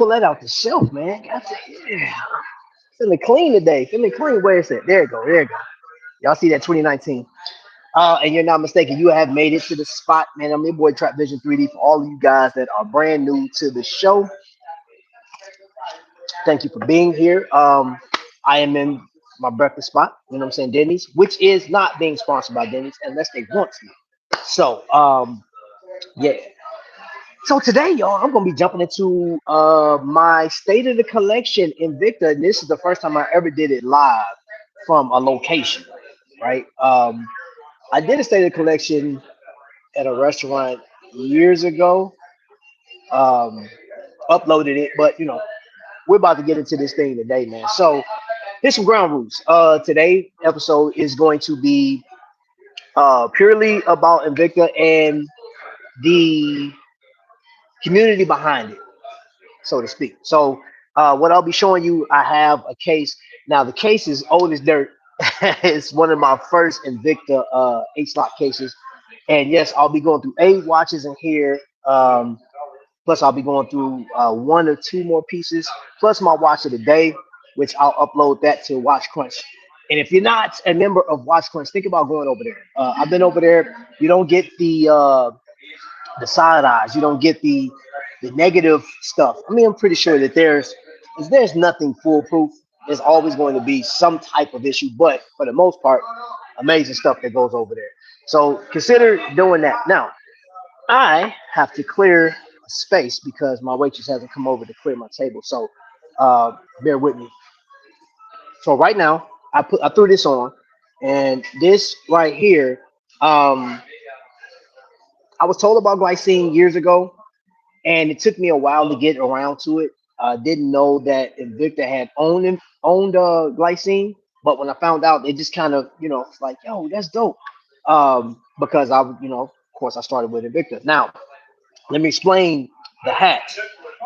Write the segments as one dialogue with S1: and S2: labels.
S1: pull that out the shelf, man. Yeah. Feeling clean today. Feeling clean. Where is it? There you go. There you go. Y'all see that 2019. And you're not mistaken. You have made it to the spot, man. I'm your boy Trapvision 3D. For all of you guys that are brand new to the show, thank you for being here. I am in my breakfast spot. You know what I'm saying, Denny's, which is not being sponsored by Denny's unless they want to. So, yeah. So today, y'all, I'm gonna be jumping into my state of the collection Invicta, and this is the first time I ever did it live from a location, right? I did a state of the collection at a restaurant years ago. Um, Uploaded it, but we're about to get into this thing today, man. So here's some ground rules. Today episode is going to be purely about Invicta and the community behind it, so to speak. So what I'll be showing you, I have a case. Now the case is old as dirt. It's one of my first Invicta H-lock cases. And yes, I'll be going through 8 watches in here. Plus, I'll be going through 1 or 2 more pieces, plus my watch of the day, which I'll upload that to Watch Crunch. And if you're not a member of Watch Crunch, think about going over there. I've been over there. You don't get the side eyes. You don't get the negative stuff. I mean, I'm pretty sure that there's nothing foolproof. There's always going to be some type of issue, but for the most part, amazing stuff that goes over there. So consider doing that. Now, I have to clear a space because my waitress hasn't come over to clear my table. So bear with me. So right now, I threw this on, and this right here, um, I was told about glycine years ago, and it took me a while to get around to it. I didn't know that Invicta had owned glycine, but when I found out, it just kind of it's like, yo, that's dope. Because of course, I started with Invicta. Now, let me explain the hat.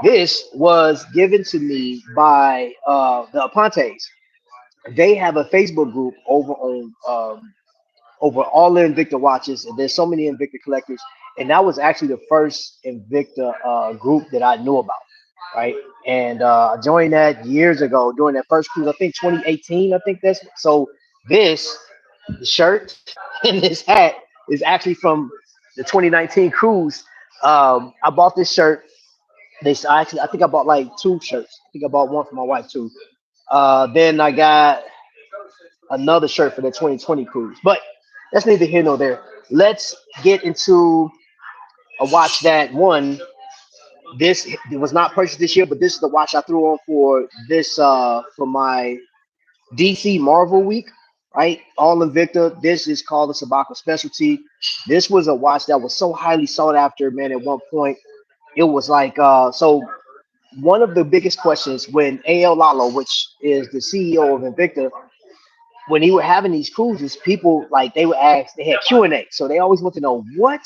S1: This was given to me by the Apontes. They have a Facebook group over all the Invicta watches, and there's so many Invicta collectors. And that was actually the first Invicta group that I knew about, right? And I joined that years ago during that first cruise. I think 2018. I think that's so. This the shirt and this hat is actually from the 2019 cruise. I bought this shirt. I think I bought like 2 shirts. I think I bought one for my wife too. Then I got another shirt for the 2020 cruise. But that's neither here nor there. Let's get into a watch that one. This it was not purchased this year, but this is the watch I threw on for this for my DC Marvel week, right? All Invicta. This is called the Sabaka Specialty. This was a watch that was so highly sought after, man. At one point, it was like so. One of the biggest questions when AL Lalo, which is the CEO of Invicta, when he were having these cruises, people like they would ask, they had Q&A. So they always want to know what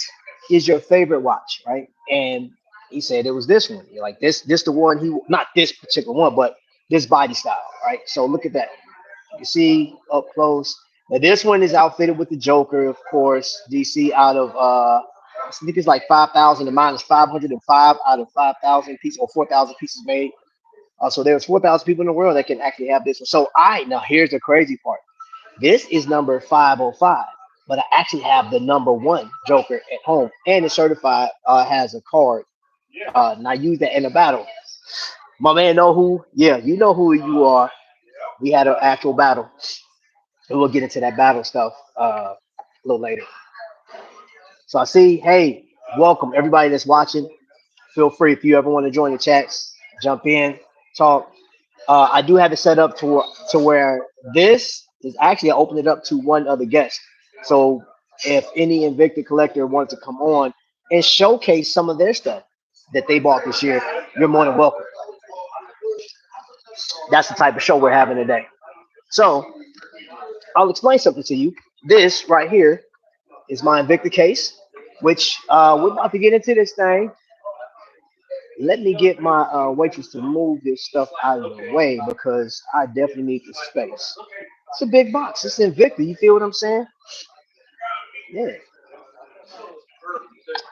S1: is your favorite watch, right? And he said it was this one. You're like this the one he not this particular one, but this body style, right? So look at that. You see up close. Now this one is outfitted with the Joker, of course. DC out of I think it's like 5,000 and mine is 505 out of 5,000 pieces or 4,000 pieces made. So there's 4,000 people in the world that can actually have this one. So now here's the crazy part. This is number 505, but I actually have the number 1 Joker at home, and it's certified. Has a card, and I use that in a battle. My man, know who? Yeah, you know who you are. We had an actual battle, and we'll get into that battle stuff a little later. So I see. Hey, welcome everybody that's watching. Feel free if you ever want to join the chats, jump in, talk. I do have it set up to where this is actually I open it up to one other guest. So if any Invicta collector wants to come on and showcase some of their stuff that they bought this year, you're more than welcome. That's the type of show we're having today. So I'll explain something to you. This right here is my Invicta case, which we're about to get into this thing. Let me get my waitress to move this stuff out of the way because I definitely need the space. It's a big box. It's Invicta. You feel what I'm saying? Yeah.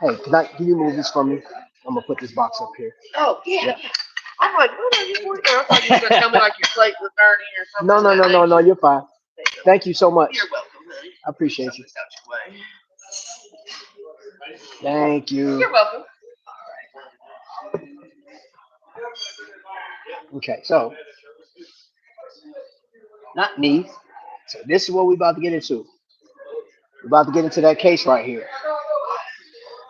S1: Hey, can you move this for me? I'm gonna put this box up here. Oh yeah. Yeah.
S2: I'm like, what are you doing? I thought you were gonna tell me like your plate was dirty or something.
S1: No. You're fine. Thank you so much.
S2: You're welcome, honey.
S1: I appreciate you.
S2: Out your way.
S1: Thank you.
S2: You're welcome.
S1: Okay, so not me. So this is what we're about to get into. We're about to get into that case right here.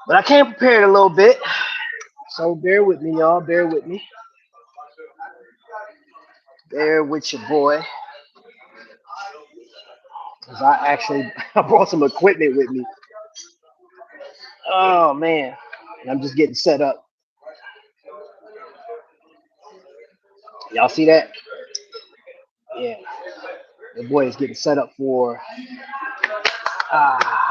S1: But I came prepared a little bit. So bear with me, y'all. Bear with me. Bear with your boy. Because I actually I brought some equipment with me. Oh man. And I'm just getting set up. Y'all see that? Yeah. The boy is getting set up for ah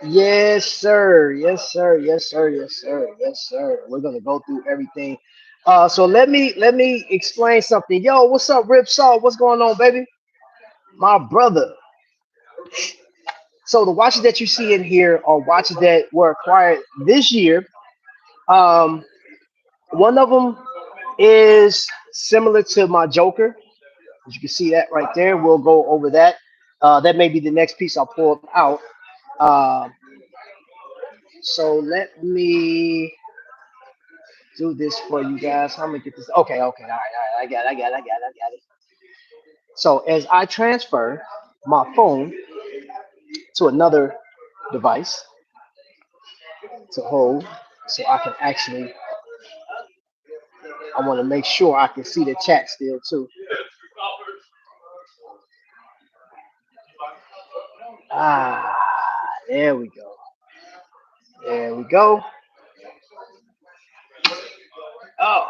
S1: yes sir. Yes sir. Yes sir. Yes sir. Yes sir. We're gonna go through everything. So let me explain something. Yo, what's up, Rip Saw? What's going on, baby? My brother. So the watches that you see in here are watches that were acquired this year. Um, one of them is similar to my Joker. As you can see that right there. We'll go over that. That may be the next piece I'll pull out. Uh, so let me do this for you guys. How many get this? Okay, okay, all right. I got it. So as I transfer my phone to another device to hold, so I can actually, I want to make sure I can see the chat still too. Ah, there we go. There we go. Oh,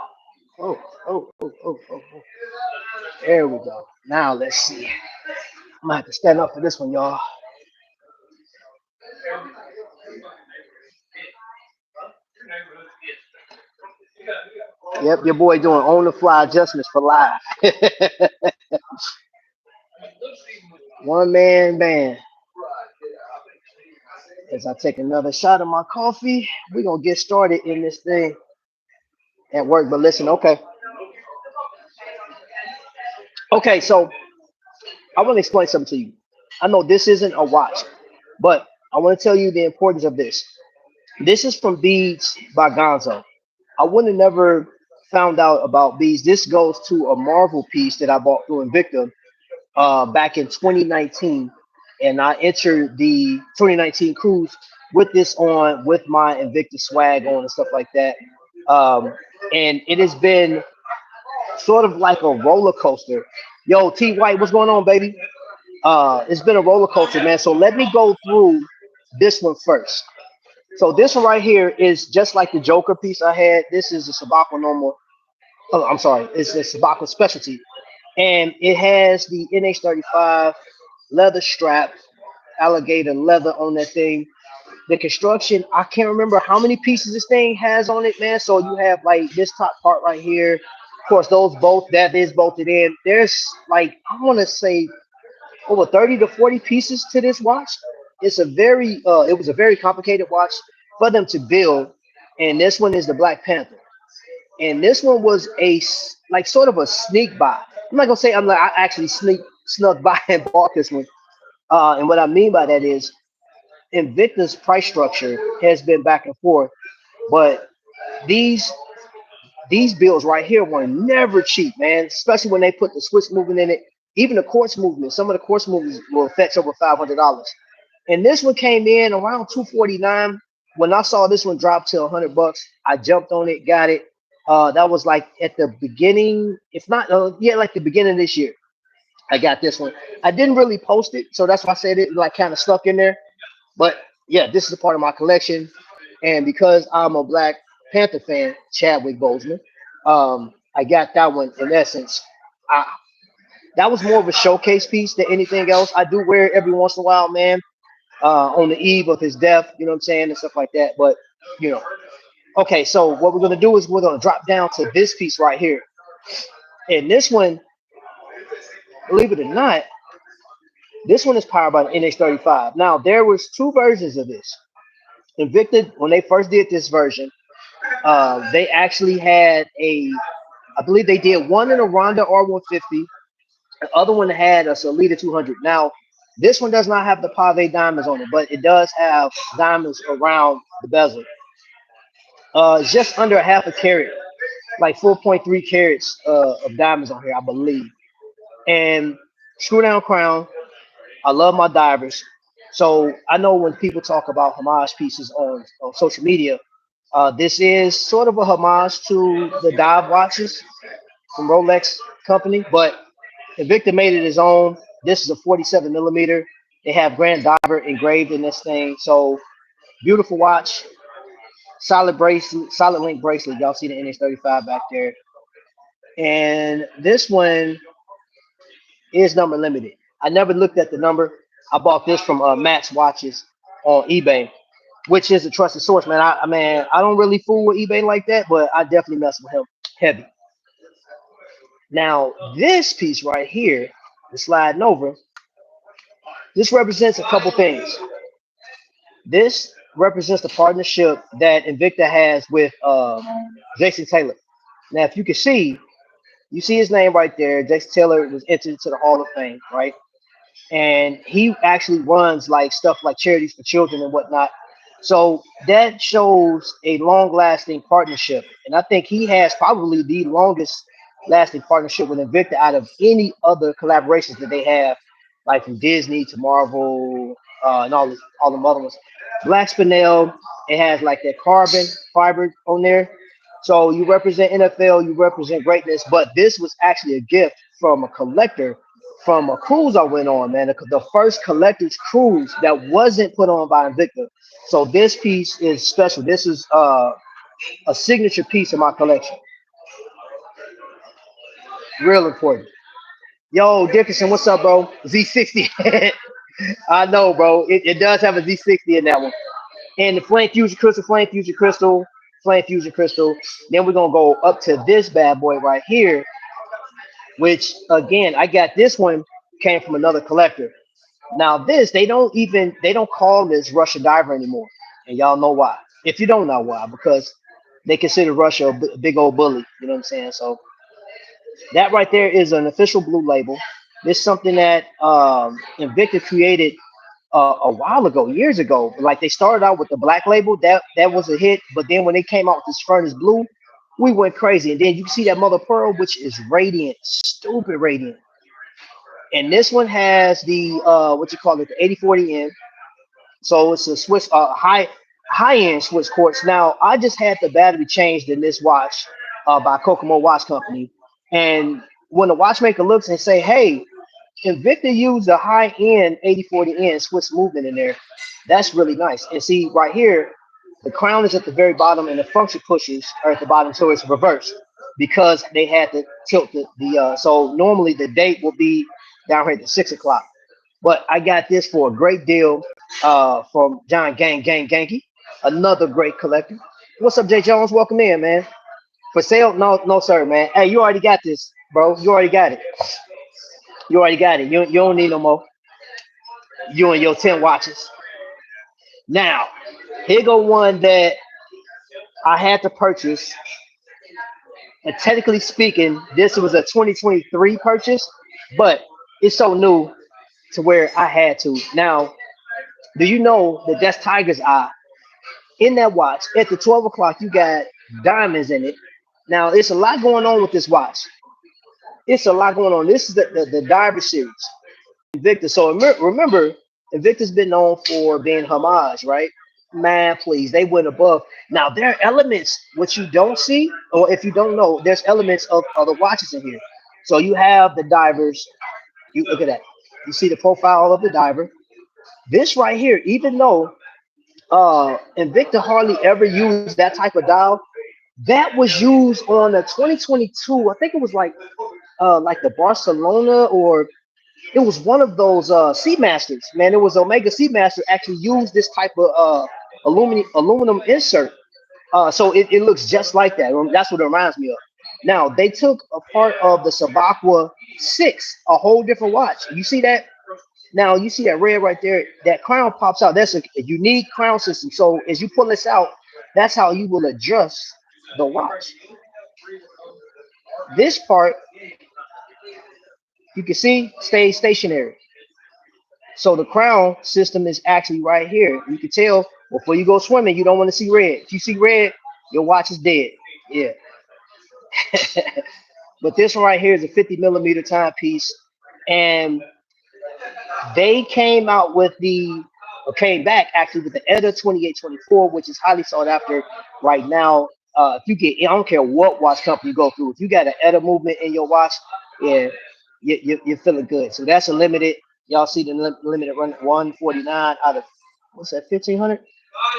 S1: oh. There we go. Now let's see. I'm gonna have to stand up for this one, y'all. Yep, your boy doing on the fly adjustments for live. One man band. As I take another shot of my coffee, we're gonna get started in this thing at work. But listen, okay. Okay, so I want to explain something to you. I know this isn't a watch, but I want to tell you the importance of this. This is from Beads by Gonzo. I would have never found out about Beads. This goes to a Marvel piece that I bought through Invicta back in 2019, and I entered the 2019 cruise with this on, with my Invicta swag on and stuff like that. Um, and it has been sort of like a roller coaster. Yo, T White, what's going on, baby? It's been a roller coaster, man. So let me go through this one first. So this one right here is just like the Joker piece I had. This is a Sabako normal. Oh, I'm sorry. It's a Sabako specialty, and it has the NH35 leather strap, alligator leather on that thing. The construction, I can't remember how many pieces this thing has on it, man. So you have like this top part right here. Of course, those both that is bolted in. There's like I want to say over 30 to 40 pieces to this watch. It was a very complicated watch for them to build. And this one is the Black Panther. And this one was like sort of a sneak buy. I'm not gonna say I actually snuck by and bought this one. And what I mean by that is Invicta's price structure has been back and forth, but these these bills right here were never cheap, man. Especially when they put the Swiss movement in it. Even the quartz movement, some of the quartz movements will fetch over $500. And this one came in around 249. When I saw this one drop to $100, I jumped on it, got it. That was like at the beginning, if not, yeah, like the beginning of this year. I got this one. I didn't really post it, so that's why I said it like kind of stuck in there. But yeah, this is a part of my collection, and because I'm a Black Panther fan, Chadwick Boseman, I got that one. In essence, I, that was more of a showcase piece than anything else. I do wear it every once in a while, man, on the eve of his death. You know what I'm saying, and stuff like that. But you know, okay. So what we're gonna do is we're gonna drop down to this piece right here, and this one, believe it or not, this one is powered by the NH35. Now there was two versions of this. Invicta, when they first did this version, They actually had I believe they did one in a Ronda R150. The other one had a Solita 200. Now, this one does not have the pave diamonds on it, but it does have diamonds around the bezel. It's just under a half a carat, like 4.3 carats of diamonds on here, I believe. And screw down crown. I love my divers. So I know when people talk about homage pieces on social media, this is sort of a homage to the dive watches from Rolex company, but Invicta made it his own. This is a 47 millimeter. They have Grand Diver engraved in this thing. So beautiful watch, solid bracelet, solid link bracelet. Y'all see the NH35 back there. And this one is number limited. I never looked at the number. I bought this from Matt's Watches on eBay, which is a trusted source, man. I don't really fool with eBay like that, but I definitely mess with him heavy. Now, this piece right here, the sliding over, this represents a couple things. This represents the partnership that Invicta has with Jason Taylor. Now, if you can see, you see his name right there. Jason Taylor was entered into the Hall of Fame, right? And he actually runs like stuff like charities for children and whatnot. So that shows a long-lasting partnership, and I think he has probably the longest-lasting partnership with Invicta out of any other collaborations that they have, like from Disney to Marvel and all the other ones. Black Spinel, it has like that carbon fiber on there. So you represent NFL, you represent greatness, but this was actually a gift from a collector from a cruise I went on, man. The first collector's cruise that wasn't put on by Invicta. So this piece is special. This is a signature piece in my collection. Real important. Yo, Dickerson, what's up, bro? Z60. I know, bro. It does have a Z60 in that one. And the flame fusion crystal, flame fusion crystal. Then we're gonna go up to this bad boy right here, which again, I got this one came from another collector. Now this, they don't call this Russia diver anymore, and y'all know why. If you don't know why, because they consider Russia a big old bully. You know what I'm saying? So that right there is an official blue label. This is something that Invicta created a while ago, years ago. Like they started out with the black label, that was a hit, but then when they came out with this furnace blue, we went crazy. And then you can see that mother pearl, which is radiant, stupid radiant. And this one has the what you call it, the 8040N. So it's a Swiss high end Swiss quartz. Now I just had the battery changed in this watch by Kokomo Watch Company, and when the watchmaker looks and say, "Hey, Invicta used a high end 8040N Swiss movement in there," that's really nice. And see right here, the crown is at the very bottom, and the function pushes are at the bottom, so it's reversed because they had to tilt the. So normally the date will be down here at 6 o'clock. But I got this for a great deal from John Ganky, another great collector. What's up, Jay Jones? Welcome in, man. For sale? No, no, sir, man. Hey, you already got this, bro. You already got it. You already got it. You don't need no more. You and your 10 watches. Now, here go one that I had to purchase. And technically speaking, this was a 2023 purchase, but it's so new to where I had to. Now, do you know that that's Tiger's Eye? In that watch, at the 12 o'clock, you got diamonds in it. Now, it's a lot going on with this watch. It's a lot going on. This is the Diver series, Invicta. So remember, Invicta's been known for being homage, right? Man, please, they went above. Now, there are elements which you don't see, or if you don't know, there's elements of other watches in here. So you have the divers. You look at that. You see the profile of the diver. This right here, even though Invicta hardly ever used that type of dial, that was used on a 2022. I think it was like the Barcelona, or it was one of those Seamasters. Man, it was Omega Seamaster actually used this type of aluminum insert. So it looks just like that. That's what it reminds me of. Now they took a part of the Sabaqua 6, a whole different watch. You see that? Now you see that red right there. That crown pops out. That's a unique crown system. So as you pull this out, That's how you will adjust the watch. This part you can see stays stationary. So the crown system is actually right here. You can tell before you go swimming, you don't want to see red. If you see red, your watch is dead. Yeah. But this one right here is a 50 millimeter timepiece. And they came out with the, or came back actually with the ETA 2824, which is highly sought after right now. If you get, I don't care what watch company you go through, if you got an ETA movement in your watch, yeah, you're feeling good. So that's a limited. Y'all see the limited run 149 out of what's that 1500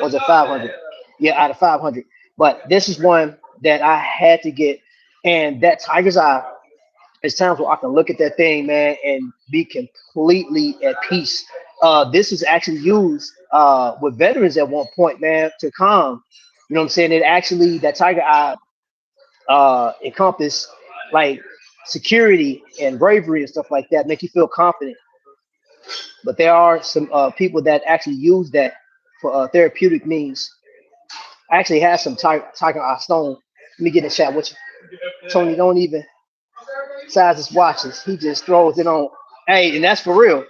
S1: or is it 500? Yeah, out of 500. But this is one that I had to get, and that Tiger's Eye. It's times where I can look at that thing, man, and be completely at peace. This is actually used with veterans at one point, man, to calm. You know what I'm saying? It actually that Tiger Eye encompass like security and bravery and stuff like that, make you feel confident. But there are some people that actually use that for therapeutic means. I actually have some Tiger Eye stone. Let me get in the chat with you. Tony, don't even size his watches. He just throws it on. Hey, and that's for real.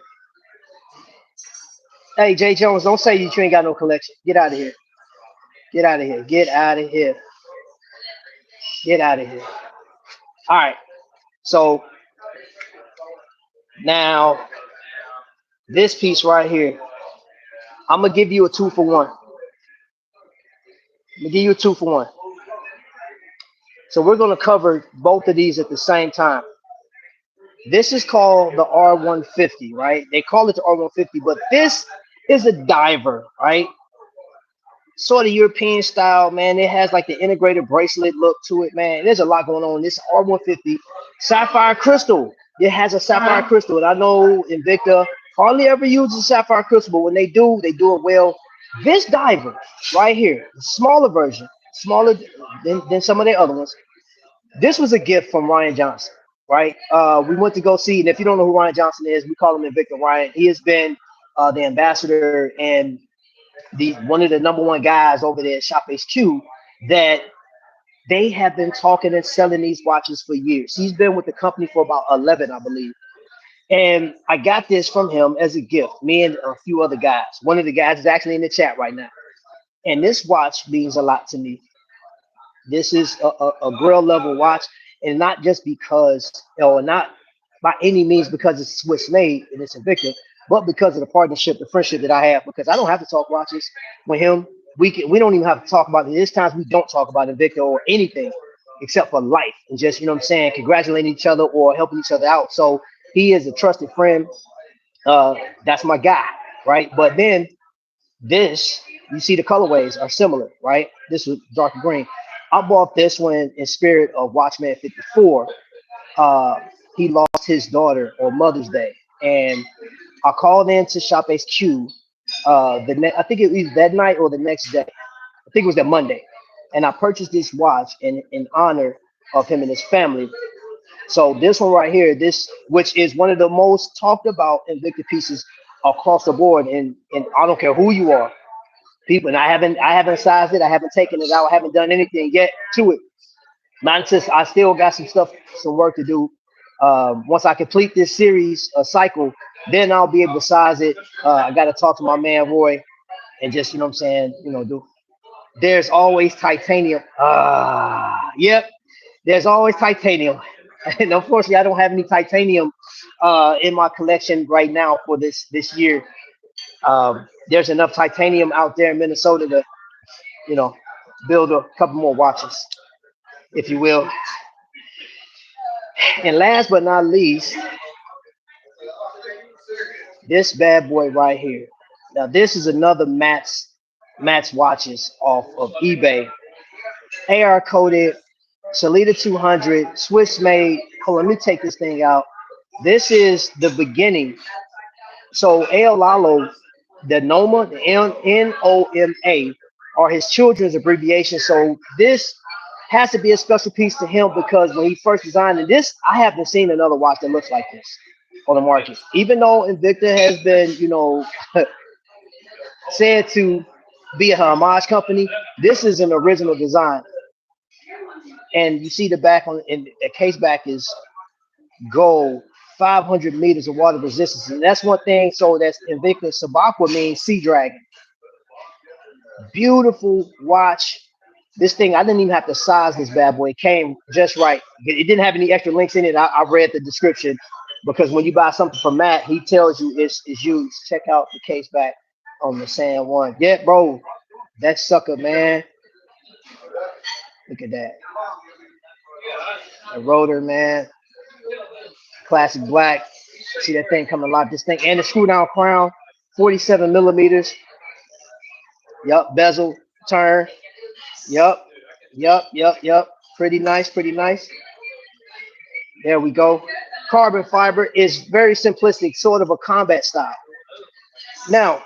S1: Hey, Jay Jones, don't say you ain't got no collection. Get out of here. Get out of here. Get out of here. Get out of here. All right. So now this piece right here, I'm gonna give you a 2 for 1. I'm gonna give you a 2 for 1. So we're gonna cover both of these at the same time. This is called the R150, right? They call it the R150, but this is a diver, right? Sort of European style, man. It has like the integrated bracelet look to it, man. There's a lot going on. This R150 sapphire crystal. It has a sapphire crystal, and I know Invicta hardly ever uses sapphire crystal, but when they do it well. This diver right here, the smaller version, smaller than some of the other ones. This was a gift from Ryan Johnson, right? We went to go see, and if you don't know who Ryan Johnson is, we call him Invicta Ryan. He has been the ambassador and the one of the number one guys over there at Shop HQ that they have been talking and selling these watches for years. He's been with the company for about 11, I believe. And I got this from him as a gift, me and a few other guys. One of the guys is actually in the chat right now. And this watch means a lot to me. This is a grill level watch, and not just because, or not by any means because it's Swiss made and it's Invicta, but because of the partnership, the friendship that I have. Because I don't have to talk watches with him. We don't even have to talk about it. There's times we don't talk about Invicta or anything except for life and just you know what I'm saying, congratulating each other or helping each other out. So he is a trusted friend. That's my guy, right? But then this, you see the colorways are similar, right? This was dark green. I bought this one in spirit of Watchman 54. Uh, he lost his daughter on Mother's Day, and I called in to Shop HQ. I think it was that night or the next day. I think it was that Monday, and I purchased this watch in honor of him and his family. So this one right here, this which is one of the most talked about Invicta pieces across the board, and I don't care who you are, people. And I haven't sized it, I haven't taken it out, I haven't done anything yet to it. Not since I still got some stuff, some work to do. Once I complete this series cycle, then I'll be able to size it. I got to talk to my man Roy and just you know what I'm saying, do. There's always titanium. Yep. There's always titanium. And unfortunately, I don't have any titanium in my collection right now for this year. There's enough titanium out there in Minnesota to, you know, build a couple more watches, if you will. And last but not least, this bad boy right here. Now, this is another Matt's watches off of eBay. AR coated, Salida 200, Swiss made. Hold on, let me take this thing out. This is the beginning. So El Lalo, the Noma, the Noma, are his children's abbreviation. So this has to be a special piece to him because when he first designed it, this I haven't seen another watch that looks like this on the market. Even though Invicta has been, said to be a homage company. This is an original design, and you see the back on and the case back is gold, 500 meters of water resistance, and that's one thing. So that's Invicta Sabakwa means sea dragon. Beautiful watch. This thing, I didn't even have to size this bad boy. It came just right. It didn't have any extra links in it. I read the description because when you buy something from Matt, he tells you it's used. Check out the case back on the San Juan. Yeah, bro, that sucker, man. Look at that. The rotor, man. Classic black. See that thing coming alive. This thing and the screw down crown, 47 millimeters. Yup, bezel, turn. Yup, yup. Pretty nice, pretty nice. There we go. Carbon fiber is very simplistic, sort of a combat style. Now,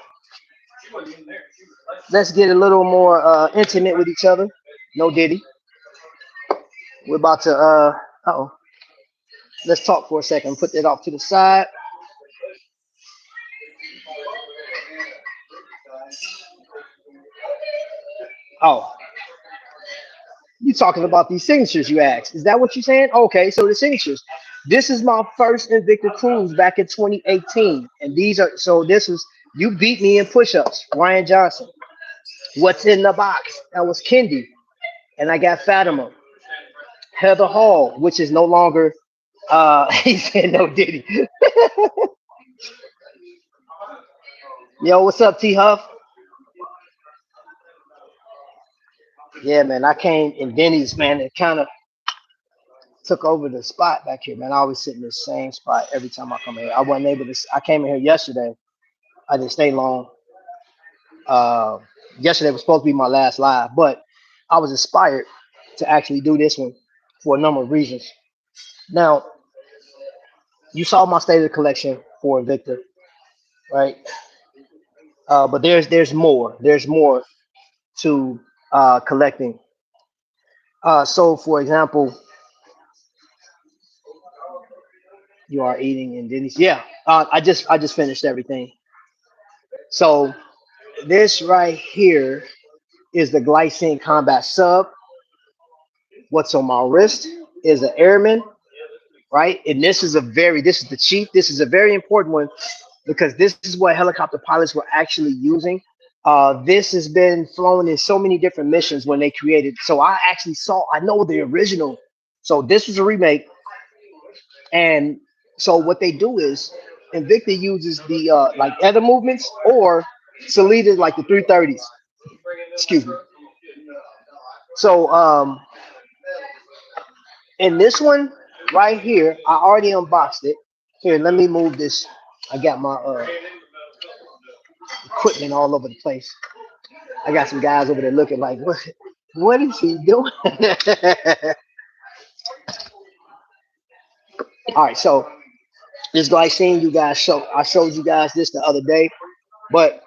S1: let's get a little more intimate with each other. No Diddy. We're about to, oh, let's talk for a second. Put that off to the side. Oh, you talking about these signatures you asked. Is that what you're saying? Okay, so the signatures. This is my first Invicta cruise back in 2018. And these are, so this was, you beat me in push ups, Ryan Johnson. What's in the box? That was Kendi. And I got Fatima, Heather Hall, which is no longer, he said no Diddy. Yo, what's up, T Huff? Yeah, man, I came in Denny's, man. It kind of took over the spot back here, man. I always sit in the same spot every time I come here. I wasn't able to. I came in here yesterday. I didn't stay long. Uh, Yesterday was supposed to be my last live, but I was inspired to actually do this one for a number of reasons. Now, you saw my state of the collection for Invicta, right? But there's more. There's more to collecting. So, for example, you are eating in Denny's. Yeah, I just finished everything. So this right here is the Glycine Combat Sub. What's on my wrist is an Airman, right? And this is the chief. This is a very important one because this is what helicopter pilots were actually using. This has been flown in so many different missions when they created. So I know the original. So this was a remake. And so what they do is Invicta uses the like other movements or Salida like the 330s. Excuse me. So in this one right here, I already unboxed it. Here, let me move this. I got my equipment all over the place. I got some guys over there looking like, what is he doing? All right, so this glycine, I showed you guys this the other day, but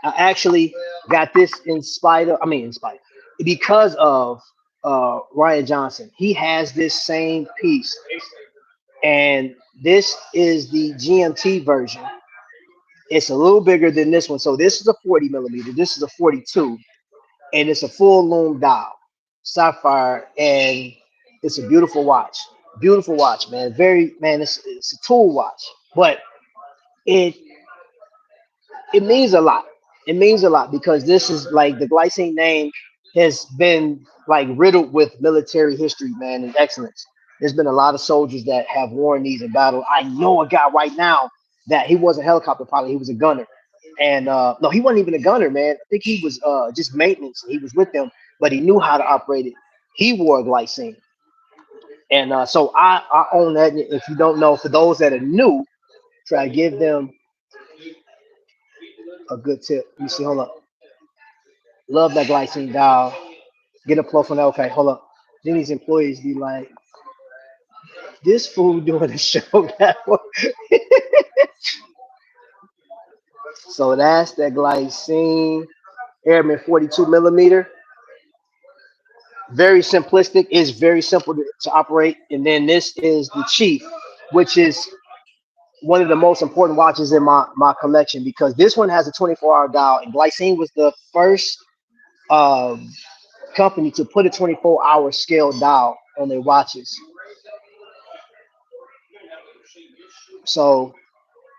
S1: I actually got this in spite because of Ryan Johnson. He has this same piece, and this is the GMT version. It's a little bigger than this one. So this is a 40 millimeter. This is a 42, and it's a full loom dial, sapphire, and it's a beautiful watch, man. Very man, it's a tool watch, but it it means a lot. It means a lot because this is like the glycine name has been like riddled with military history, man, and excellence. There's been a lot of soldiers that have worn these in battle. I know a guy right now that he was a helicopter pilot, he was a gunner. And no, he wasn't even a gunner, man. I think he was just maintenance. He was with them, but he knew how to operate it. He wore glycine. And so I own that. If you don't know, for those that are new, try to give them a good tip. You see, hold up. Love that glycine dial. Get a flow from that. Okay, hold up. Then these employees be like, this fool doing a show that way. So that's that glycine Airman 42 millimeter. Very simplistic. It's very simple to operate. And then this is the Chief, which is one of the most important watches in my collection because this one has a 24-hour dial, and Glycine was the first. um, company to put a 24-hour scale dial on their watches. So,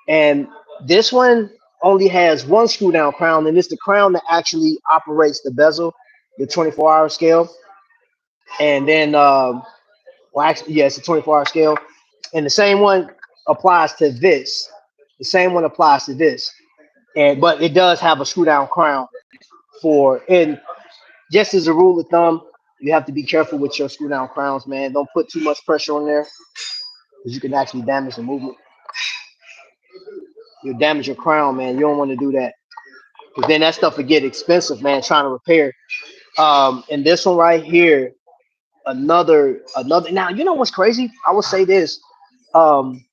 S1: and this one only has one screw down crown, and it's the crown that actually operates the bezel, the 24-hour scale. And then, well, actually, yeah, it's a 24-hour scale. And the same one applies to this. The same one applies to this. And but it does have a screw down crown for, and just as a rule of thumb, you have to be careful with your screw down crowns, man. Don't put too much pressure on there because you can actually damage the movement. You'll damage your crown, man. You don't want to do that because then that stuff will get expensive, man. Trying to repair. And this one right here, another. Now you know what's crazy? I will say this. Um,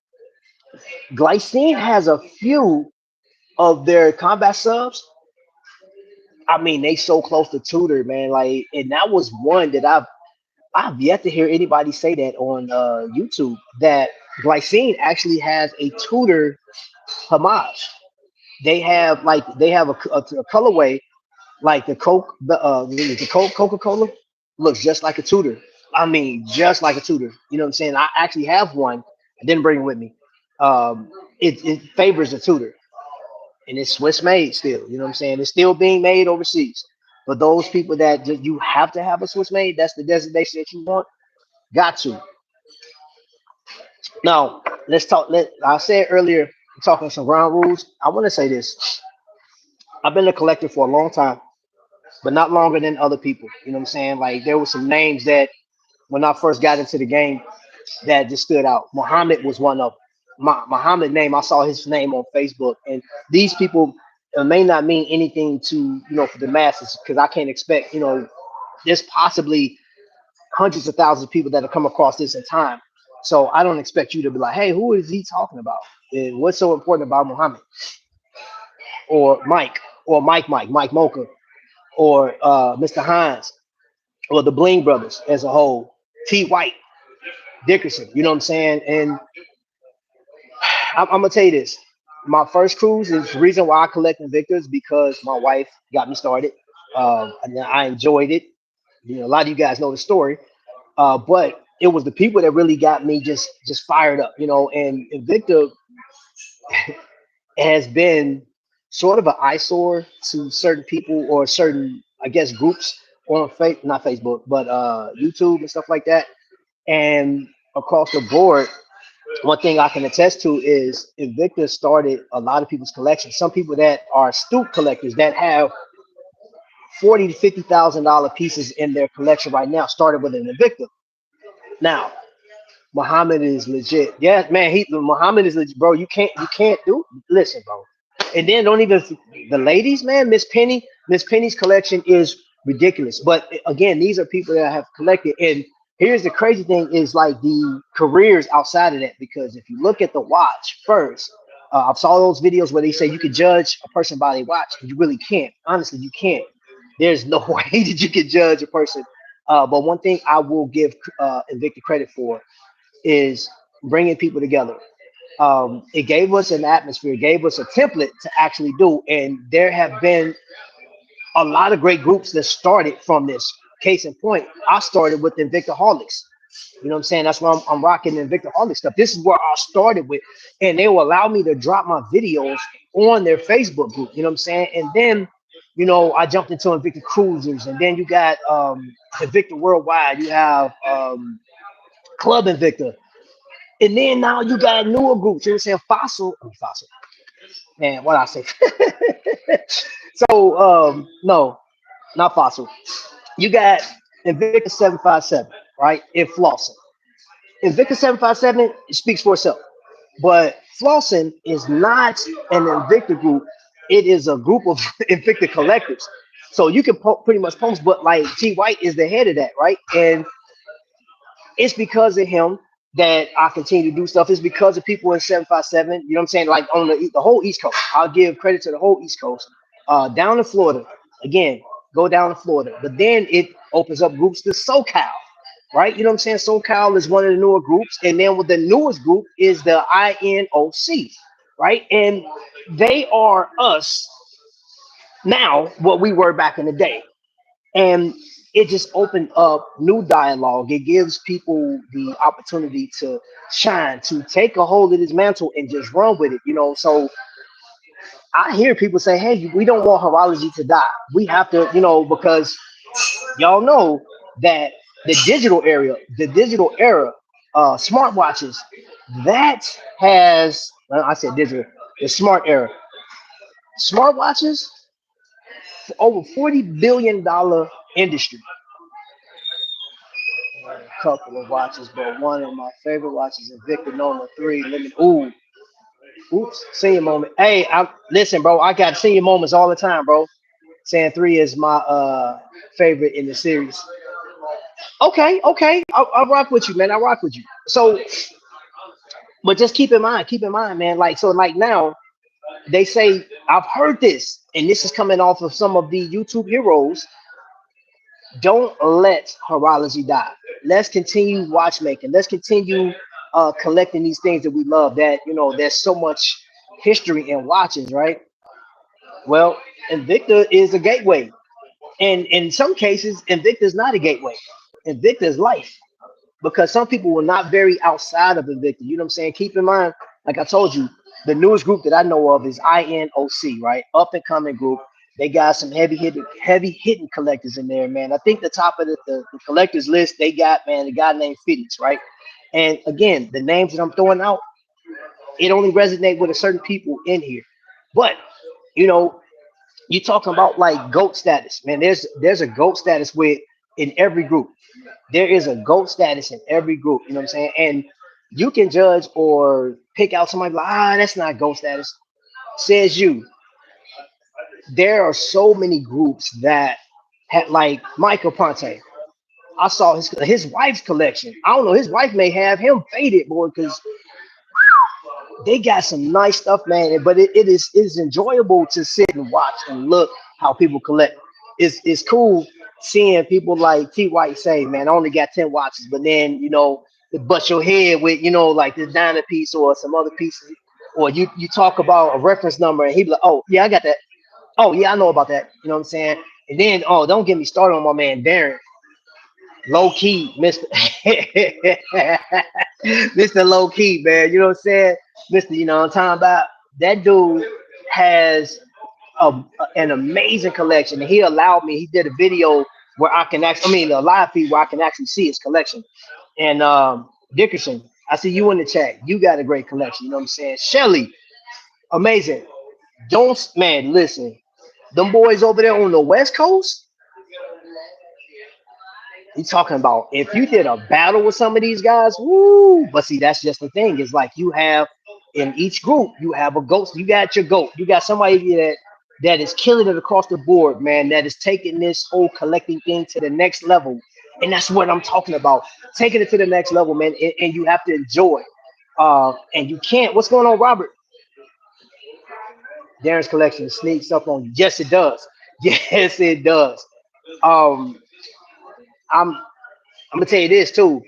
S1: Glycine has a few of their combat subs. I mean, they so close to Tudor, man. Like, and that was one that I've yet to hear anybody say that on YouTube that Glycine actually has a Tudor homage. They have a colorway like the Coke, the Coke Coca Cola looks just like a Tudor. I mean, just like a Tudor. You know what I'm saying? I actually have one. I didn't bring it with me. It favors a Tudor, and it's Swiss made still. You know what I'm saying? It's still being made overseas. But those people that just, you have to have a Swiss made, that's the designation that you want. Got to. Now let's talk. I said earlier, talking some ground rules. I want to say this. I've been a collector for a long time, but not longer than other people. You know what I'm saying? Like there were some names that when I first got into the game that just stood out. Muhammad was one of them. Muhammad name. I saw his name on Facebook, and these people may not mean anything to for the masses because I can't expect there's possibly hundreds of thousands of people that have come across this in time. So I don't expect you to be like, hey, who is he talking about? And what's so important about Muhammad or Mike or Mike Mocha or Mr. Hines or the Bling Brothers as a whole, T. White, Dickerson. You know what I'm saying? And I'm gonna tell you this. My first cruise is the reason why I collect Invictus because my wife got me started. And I enjoyed it. A lot of you guys know the story. But it was the people that really got me just fired up. And Invicta has been sort of an eyesore to certain people or certain, I guess, groups on not Facebook, but YouTube and stuff like that. And across the board, one thing I can attest to is Invicta started a lot of people's collections. Some people that are astute collectors that have $40,000 to $50,000 pieces in their collection right now started with an Invicta. Now, Muhammad is legit. Yeah, man, Muhammad is legit, bro. You can't do. Listen, bro. And then don't even the ladies, man. Miss Penny's collection is ridiculous. But again, these are people that have collected. And here's the crazy thing: is like the careers outside of that. Because if you look at the watch first, I saw those videos where they say you could judge a person by their watch. You really can't. Honestly, you can't. There's no way that you can judge a person. But one thing I will give Invicta credit for is bringing people together. It gave us an atmosphere, gave us a template to actually do, and there have been a lot of great groups that started from this. Case in point, I started with the Invictaholics. You know what I'm saying? That's why I'm rocking the Invictaholic stuff. This is where I started with, and they will allow me to drop my videos on their Facebook group. You know what I'm saying? And then, I jumped into Invicta Cruisers, and then you got Invicta Worldwide. You have Club Invicta. And then now you got newer groups. You know what I'm saying? Fossil. Man, what I say? So, no, not Fossil. You got Invicta 757, right? In Flossin. Invicta 757 speaks for itself. But Flossin is not an Invicta group. It is a group of Invicta collectors. So you can pretty much post, but like T. White is the head of that, right? And it's because of him that I continue to do stuff. It's because of people in 757. You know what I'm saying? Like on the whole East Coast. I'll give credit to the whole East Coast. Down in Florida, again, go down to Florida. But then it opens up groups to SoCal, right? You know what I'm saying? SoCal is one of the newer groups. And then with the newest group is the INOC, right? And they are us now, what we were back in the day. And it just opened up new dialogue. It gives people the opportunity to shine, to take a hold of this mantle and just run with it, you know. So I hear people say, hey, we don't want horology to die. We have to, you know, because y'all know that the digital era, smartwatches, that has, well, I said digital, the smart era, smartwatches, over $40 billion industry. A couple of watches, but one of my favorite watches, Invicta Nona 3. Ooh, oops, senior moment. Hey, listen, bro. I got senior moments all the time, bro. Saying 3 is my favorite in the series. Okay, okay, I'll rock with you, man. I rock with you. So, but just keep in mind, man. Like so, like now they say I've heard this, and this is coming off of some of the YouTube heroes. Don't let horology die. Let's continue watchmaking. Let's continue collecting these things that we love. That you know, there's so much history in watches, right? Well, Invicta is a gateway, and in some cases, Invicta is not a gateway. Invicta is life because some people will not vary outside of Invicta. You know what I'm saying? Keep in mind, like I told you, the newest group that I know of is INOC, right? Up and coming group. They got some heavy hitting collectors in there, man. I think the top of the collectors list they got, man, a guy named Phoenix, right? And again, the names that I'm throwing out, it only resonate with a certain people in here. But you know, you talking about like GOAT status, man. There's a GOAT status with in every group. There is a GOAT status in every group. You know what I'm saying? And you can judge or pick out somebody like, that's not GOAT status. Says you. There are so many groups that had like Michael Ponte. I saw his wife's collection. I don't know. His wife may have him faded, boy, because they got some nice stuff, man. But it is enjoyable to sit and watch and look how people collect. It's cool seeing people like T White say, man, I only got 10 watches, but then you know, it butts your head with, you know, like this diamond piece or some other pieces. Or you talk about a reference number and he be like, oh yeah, I got that. Oh yeah, I know about that. You know what I'm saying? And then don't get me started on my man Darren. Low key, Mr. Mr. Low key, man. You know what I'm saying? Mr. You know what I'm talking about? That dude has an amazing collection. And he allowed me, he did a video where I can actually, I mean, a live feed where I can actually see his collection. And Dickerson, I see you in the chat. You got a great collection. You know what I'm saying? Shelly, amazing. Don't, man, listen. Them boys over there on the West Coast, you talking about if you did a battle with some of these guys, woo. But see, that's just the thing. It's like you have in each group, you have a goat. You got your goat. You got somebody that is killing it across the board, man. That is taking this whole collecting thing to the next level, and that's what I'm talking about. Taking it to the next level, man. And you have to enjoy. And you can't. What's going on, Robert? Darren's collection sneaks up on you. Yes, it does. Yes, it does. Um, I'm I'm gonna tell you this too.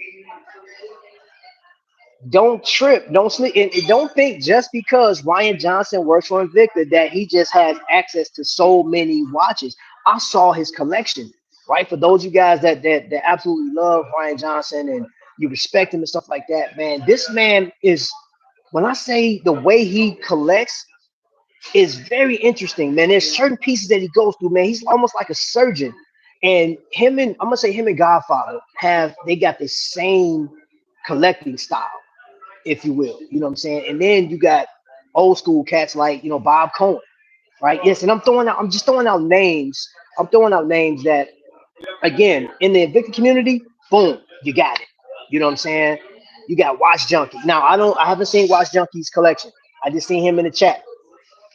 S1: Don't trip, don't sleep, and don't think just because Ryan Johnson works for Invicta that he just has access to so many watches. I saw his collection, right? For those of you guys that absolutely love Ryan Johnson and you respect him and stuff like that, man. This man is when I say the way he collects is very interesting, man. There's certain pieces that he goes through, man. He's almost like a surgeon. And him and I'm gonna say him and Godfather have they got the same collecting style, if you will. You know what I'm saying? And then you got old school cats like, you know, Bob Cohen, right? Yes, and I'm just throwing out names. I'm throwing out names that again in the Invicta community, boom, you got it. You know what I'm saying? You got Watch Junkie. Now I haven't seen Watch Junkie's collection. I just seen him in the chat.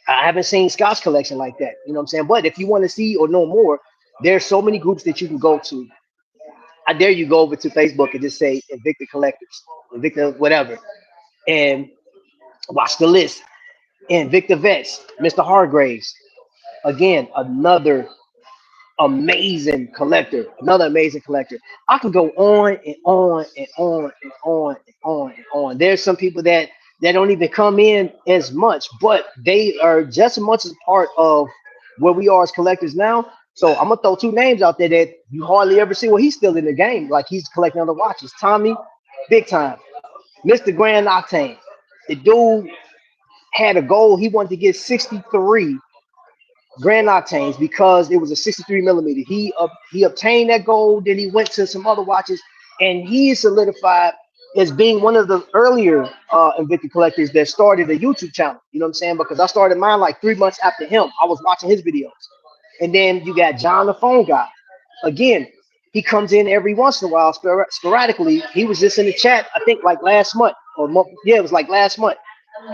S1: I haven't seen Scott's collection like that. You know what I'm saying? But if you want to see or know more, there's so many groups that you can go to. I dare you go over to Facebook and just say Invicta Collectors, Invicta whatever, and watch the list. Invicta Vets, Mr. Hargraves, again, another amazing collector. I can go on and on and on and on and on and on. There's some people that don't even come in as much, but they are just as much as part of where we are as collectors now. So I'm gonna throw two names out there that you hardly ever see. Well, he's still in the game, like he's collecting other watches. Tommy, big time, Mr. Grand Octane. The dude had a goal. He wanted to get 63 Grand Octanes because it was a 63 millimeter. He obtained that gold. Then he went to some other watches, and he is solidified as being one of the earlier Invicta collectors that started a YouTube channel. You know what I'm saying? Because I started mine like 3 months after him. I was watching his videos, and then you got John the phone guy. Again, he comes in every once in a while, sporadically. He was just in the chat, I think, like last month or month. Yeah, it was like last month.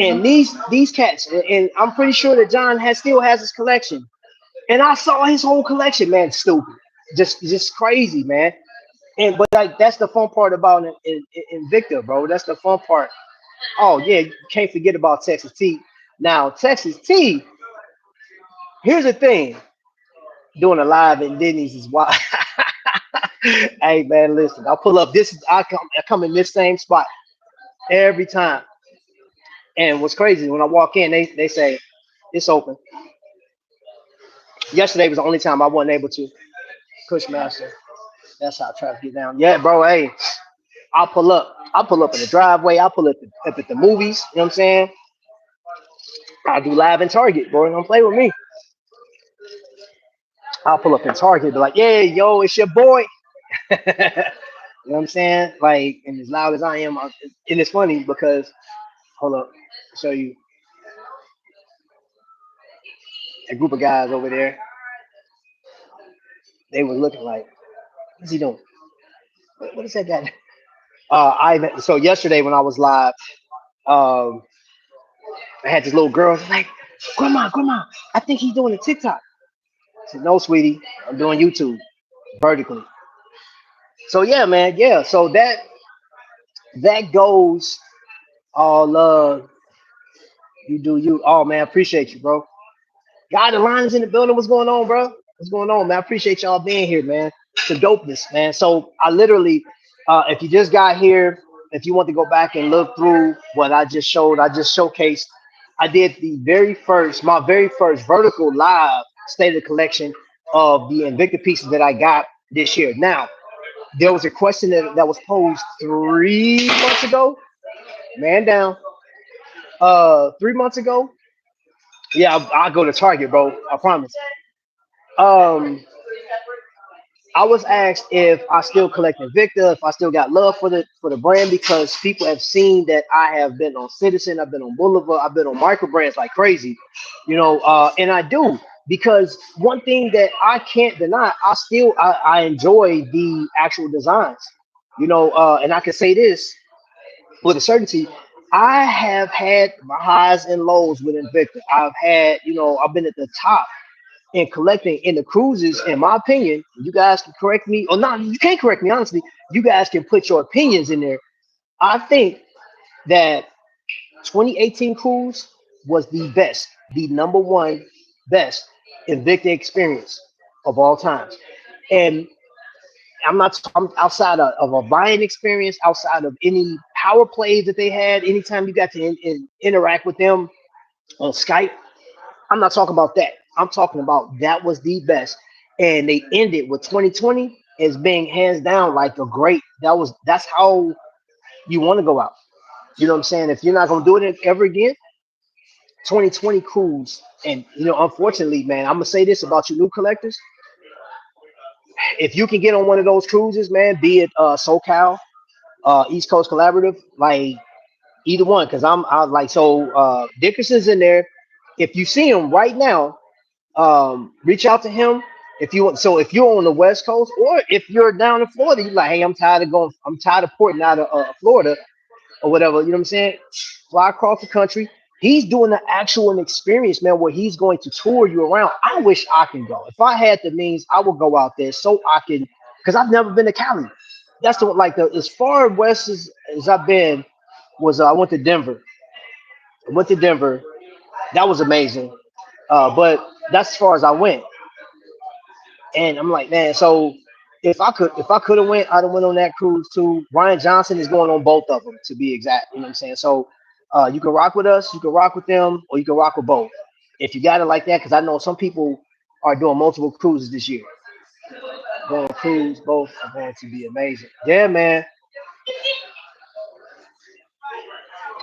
S1: And these cats, and I'm pretty sure that John still has his collection. And I saw his whole collection, man. Stupid, just crazy, man. And but like that's the fun part about Invicta, bro. That's the fun part. Oh yeah, you can't forget about Texas T. Now Texas T. Here's the thing: doing a live in Denny's is wild. Hey man, listen. I pull up. I come in this same spot every time. And what's crazy when I walk in, they say it's open. Yesterday was the only time I wasn't able to. Cushmaster. That's how I try to get down. Yeah, bro. Hey, I'll pull up. I'll pull up in the driveway. I'll pull up at the movies. You know what I'm saying? I'll do live in Target, bro. Don't play with me. I'll pull up in Target, be like, yeah, yo, it's your boy. You know what I'm saying? Like, and as loud as I am, and it's funny because, hold up, I'll show you a group of guys over there. They were looking like, what's he doing? What is that guy? So yesterday when I was live, um, I had this little girl like, grandma, I think he's doing a TikTok. I said, no, sweetie, I'm doing YouTube vertically. So yeah, man, yeah. So that goes all love. You do you. Oh man, appreciate you, bro. God, the line is in the building. What's going on, bro? What's going on, man? I appreciate y'all being here, man. It's a dopeness, man. So I literally, if you just got here, if you want to go back and look through what I just showed, I just showcased. I did my very first vertical live state of the collection of the Invicta pieces that I got this year. Now, there was a question that was posed 3 months ago. Man down. 3 months ago. Yeah, I'll go to Target, bro. I promise. Um, I was asked if I still collect Invicta, if I still got love for the brand because people have seen that I have been on Citizen, I've been on Boulevard, I've been on micro brands like crazy, and I do because one thing that I can't deny, I enjoy the actual designs, and I can say this with a certainty. I have had my highs and lows with Invicta. I've been at the top in collecting in the cruises, in my opinion. You guys can correct me, or not, you can't correct me, honestly. You guys can put your opinions in there. I think that 2018 cruise was the best, the number one best Invicta experience of all times. And I'm outside of a buying experience, outside of any power plays that they had, anytime you got to interact with them on Skype. I'm not talking about that. I'm talking about that was the best. And they ended with 2020 as being hands down like a great. That's how you want to go out. You know what I'm saying? If you're not gonna do it ever again, 2020 cruise. And unfortunately, man, I'm gonna say this about you new collectors. If you can get on one of those cruises, man, be it SoCal, East Coast Collaborative, like either one, because I like Dickerson's in there. If you see him right now, reach out to him if you want. So if you're on the West Coast or if you're down in Florida, you're like, hey, I'm tired of porting out of Florida or whatever. You know what I'm saying? Fly across the country. He's doing the actual experience, man, where he's going to tour you around. I wish I can go. If I had the means, I would go out there so I can, because I've never been to Cali. That's the as far west as I've been was I went to Denver. I went to Denver. That was amazing. But that's as far as I went. And I'm like, man, so if I could have went, I'd have went on that cruise too. Ryan Johnson is going on both of them to be exact. You know what I'm saying? So you can rock with us, you can rock with them, or you can rock with both. If you got it like that, because I know some people are doing multiple cruises this year. Going cruise, both are going to be amazing. Yeah, man.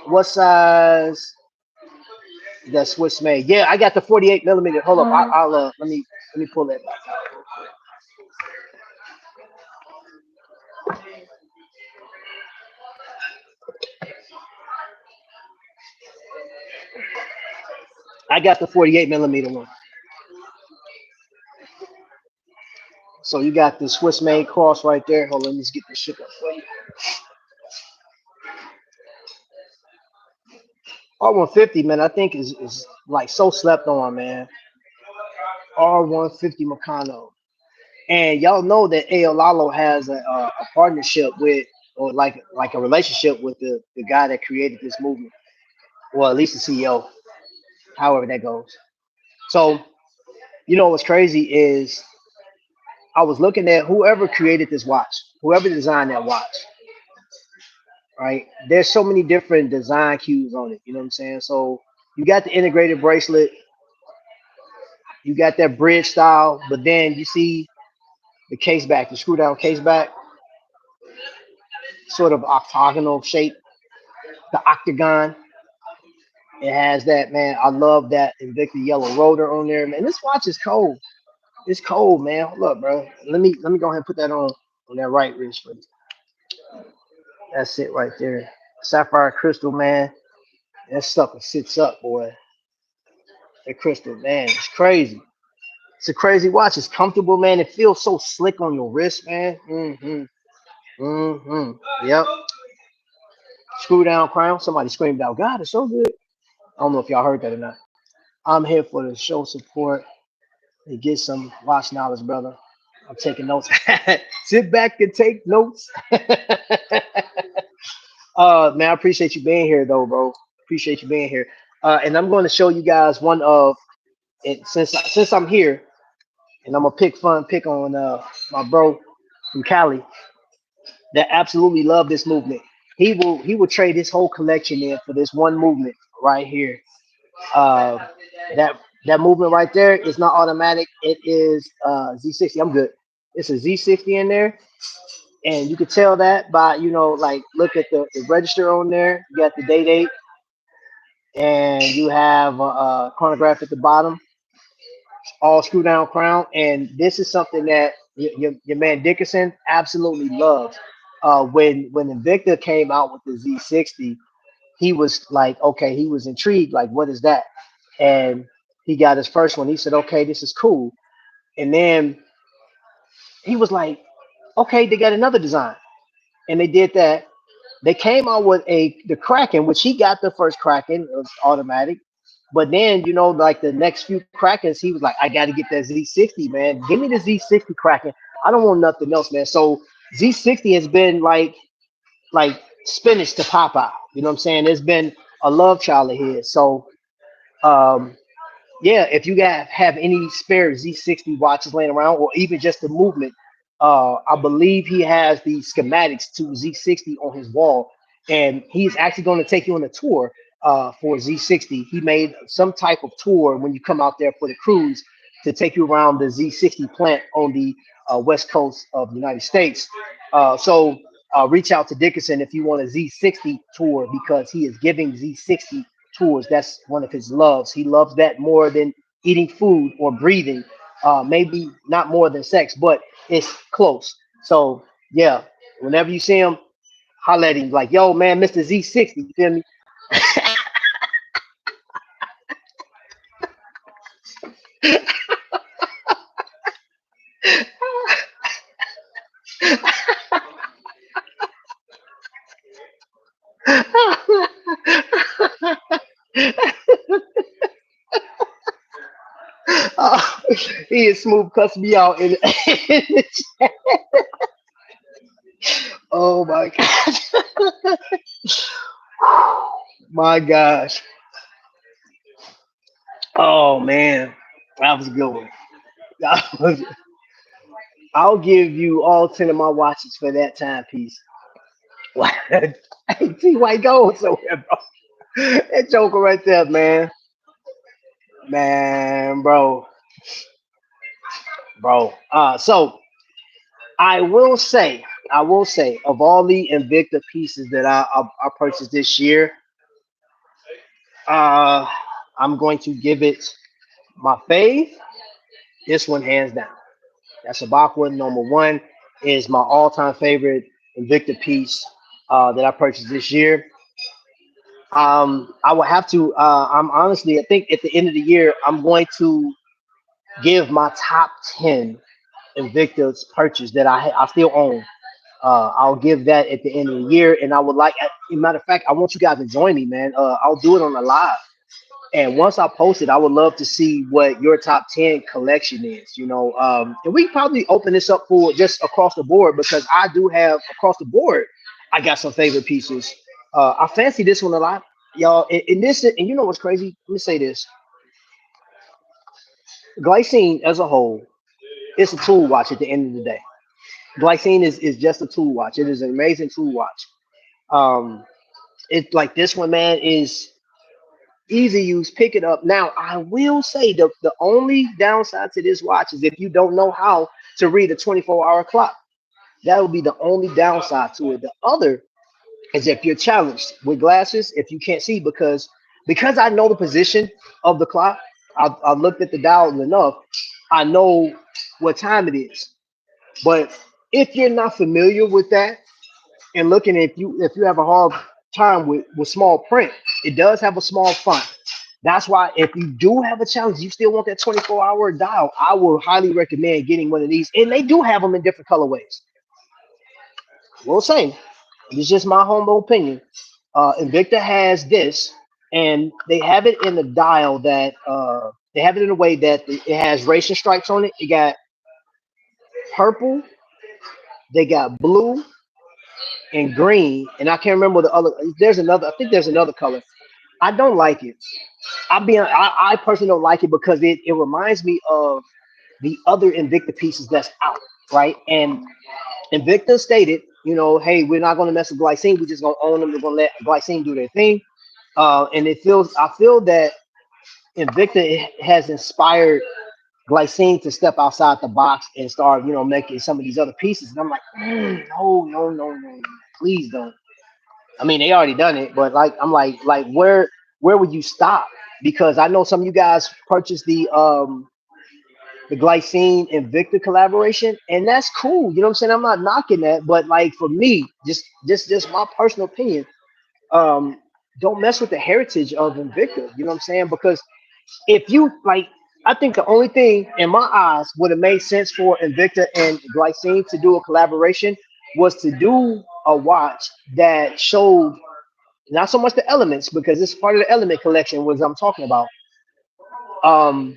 S1: What size that Swiss made? Yeah, I got the 48 millimeter. Hold up, I'll let me pull that back out. I got the 48 millimeter one. So you got the Swiss made cross right there. Hold on, let's get this shit up for you. R150, man, I think is like so slept on, man. R150 Meccano. And y'all know that AL Lalo has a partnership with, or like a relationship with the guy that created this movement. Well, at least the CEO, however that goes. So, you know what's crazy is I was looking at whoever created this watch, whoever designed that watch, right? There's so many different design cues on it. You know what I'm saying? So you got the integrated bracelet, you got that bridge style, but then you see the case back, the screw down case back, sort of octagonal shape, the octagon. It has that, man. I love that Invicta yellow rotor on there, man. This watch is cold. It's cold, man. Hold up, bro. Let me go ahead and put that on that right wrist for you. That's it right there. Sapphire crystal, man. That sucker sits up, boy. That crystal, man, it's crazy. It's a crazy watch. It's comfortable, man. It feels so slick on your wrist, man. Yep. Screw down crown. Somebody screamed out, God, it's so good. I don't know if y'all heard that or not. I'm here for the show support and get some watch knowledge, brother. I'm taking notes. Sit back and take notes. Man, I appreciate you being here, though, bro. Appreciate you being here. And I'm going to show you guys one of it since I'm here, and I'm gonna pick on my bro from Cali that absolutely love this movement. He will trade his whole collection in for this one movement right here. Uh, that that movement right there is not automatic. It is Z60. I'm good. It's a Z60 in there, and you can tell that by like look at the register on there. You got the date, and you have a chronograph at the bottom, all screw down crown. And this is something that your man Dickerson absolutely loves. When Invicta came out with the Z60, he was like, okay, he was intrigued, like, what is that? And he got his first one. He said, okay, this is cool. And then he was like, okay, they got another design, and they did that. They came out with the Kraken, which he got the first Kraken, it was automatic. But then, like the next few Krakens, he was like, I got to get that Z60, man. Give me the Z60 Kraken. I don't want nothing else, man. So Z60 has been like spinach to Popeye. You know what I'm saying? It's been a love child of his. So um, yeah, if you guys have any spare Z60 watches laying around, or even just the movement, I believe he has the schematics to Z60 on his wall, and he's actually going to take you on a tour for Z60. He made some type of tour when you come out there for the cruise to take you around the Z60 plant on the west coast of the United States. So reach out to Dickerson if you want a Z60 tour, because he is giving Z60 tours. That's one of his loves. He loves that more than eating food or breathing. Maybe not more than sex, but it's close. So yeah, whenever you see him, holler at him like, "Yo, man, Mr. Z60." You feel me? Uh, he is smooth cuss me out in, in the chat. Oh my gosh. My gosh. Oh man. That was a good one. That was- I'll give you all 10 of my watches for that timepiece. Hey, T White gold somewhere, bro. That joker right there, man. Man, bro. bro. So I will say, of all the Invicta pieces that I purchased this year, uh, I'm going to give it my fave. This one hands down. That's Abakwa number one is my all-time favorite Invicta piece that I purchased this year. I will have to. I'm honestly, I think at the end of the year, I'm going to give my top 10 Invictus purchase that I still own. I'll give that at the end of the year, and I would like. As a matter of fact, I want you guys to join me, man. I'll do it on the live, and once I post it, I would love to see what your top 10 collection is. And we probably open this up for just across the board because I do have across the board. I got some favorite pieces. I fancy this one a lot, y'all. And you know what's crazy? Let me say this: Glycine as a whole, it's a tool watch at the end of the day. Glycine is just a tool watch. It is an amazing tool watch. Um, it's like this one, man, is easy use. Pick it up. Now, I will say the only downside to this watch is if you don't know how to read a 24-hour clock. That would be the only downside to it. The other is if you're challenged with glasses, if you can't see, because I know the position of the clock. I looked at the dial enough. I know what time it is. But if you're not familiar with that and looking, if you have a hard time with small print, it does have a small font. That's why if you do have a challenge, you still want that 24-hour dial, I will highly recommend getting one of these. And they do have them in different colorways. We'll say it's just my humble opinion. Invicta has this, and they have it in the dial that they have it in a way that it has racing stripes on it. It got purple, they got blue, and green, and I can't remember the other. There's another. I think there's another color. I don't like it. I personally don't like it because it reminds me of the other Invicta pieces that's out, right? And Invicta stated, hey, we're not going to mess with Glycine. We're just going to own them. We're going to let Glycine do their thing. And I feel that Invicta has inspired Glycine to step outside the box and start, making some of these other pieces. And I'm like, no, no, no, no, no, please don't. I mean, they already done it, but like, I'm like, where would you stop? Because I know some of you guys purchased the Glycine Invicta collaboration, and that's cool. You know what I'm saying? I'm not knocking that, but like for me, just my personal opinion, um, don't mess with the heritage of Invicta. You know what I'm saying? Because if you like, I think the only thing in my eyes would have made sense for Invicta and Glycine to do a collaboration was to do a watch that showed not so much the elements because it's part of the element collection was I'm talking about. Um,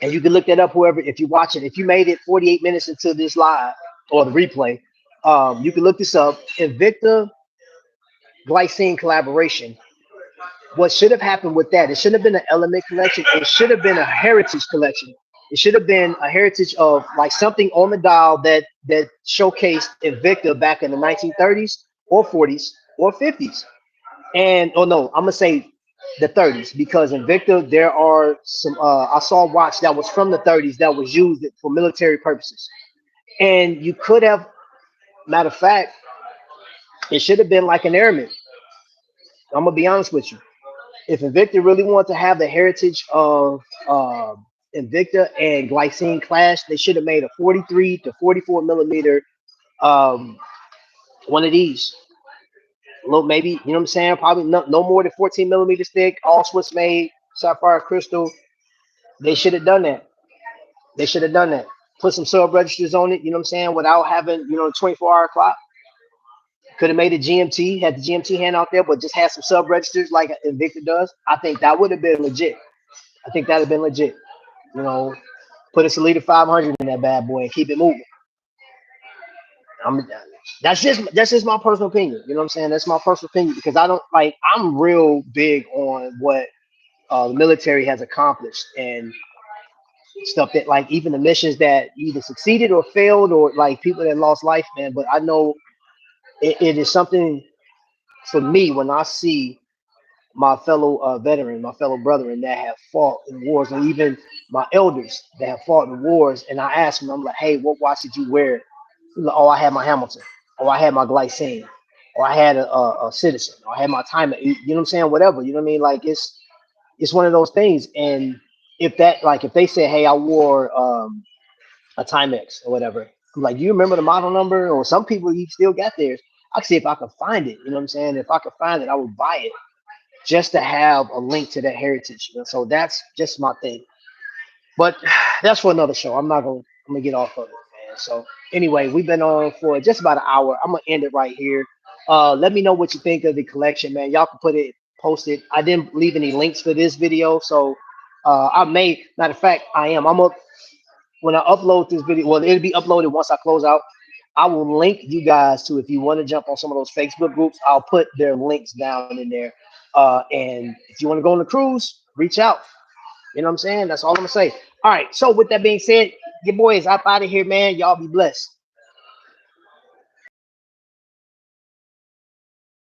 S1: and you can look that up whoever if you watch it. If you made it 48 minutes into this live or the replay, you can look this up. Invicta Glycine collaboration. What should have happened with that? It should have been an element collection. It should have been a heritage collection. It should have been a heritage of like something on the dial that showcased Invicta back in the 1930s or 40s or 50s. And oh no, I'm gonna say the 30s because Invicta there are some. I saw a watch that was from the 30s that was used for military purposes, and you could have. Matter of fact, it should have been like an airman. I'm gonna be honest with you. If Invicta really wanted to have the heritage of Invicta and Glycine clash, they should have made a 43 to 44 millimeter um, one of these. Look, maybe you know what I'm saying. Probably no more than 14 millimeters thick, all Swiss made, sapphire crystal. They should have done that. They should have done that. Put some sub registers on it. You know what I'm saying, without having 24-hour clock. Could have made a GMT, had the GMT hand out there, but just had some sub registers like Invicta does. I think that would have been legit. I think that'd have been legit. You know, put a Salida 500 in that bad boy and keep it moving. I'm that's just my personal opinion. You know what I'm saying? That's my personal opinion because I don't like. I'm real big on what the military has accomplished and stuff that like even the missions that either succeeded or failed or like people that lost life, man. But I know it is something for me when I see my fellow veteran, my fellow brethren that have fought in wars, and even my elders that have fought in wars. And I ask them, I'm like, hey, what watch did you wear? Like, oh, I had my Hamilton, or I had my Glycine, or I had a Citizen, or I had my Timer. You know what I'm saying? Whatever. You know what I mean? Like it's one of those things. And if that, like, if they say, hey, I wore a Timex or whatever, I'm like, do you remember the model number? Or some people you still got theirs. I can see if I can find it. You know what I'm saying? If I could find it, I would buy it just to have a link to that heritage. You know? So that's just my thing. But that's for another show. I'm gonna get off of it, man. So anyway, we've been on for just about an hour. I'm gonna end it right here. Let me know what you think of the collection, man. Y'all can post it. I didn't leave any links for this video, so I may. Matter of fact, I am. I'm up when I upload this video. Well, it'll be uploaded once I close out. I will link you guys to if you want to jump on some of those Facebook groups. I'll put their links down in there. And if you want to go on the cruise, reach out. You know what I'm saying? That's all I'm gonna say. All right. So with that being said, your boy is up out of here, man. Y'all be blessed.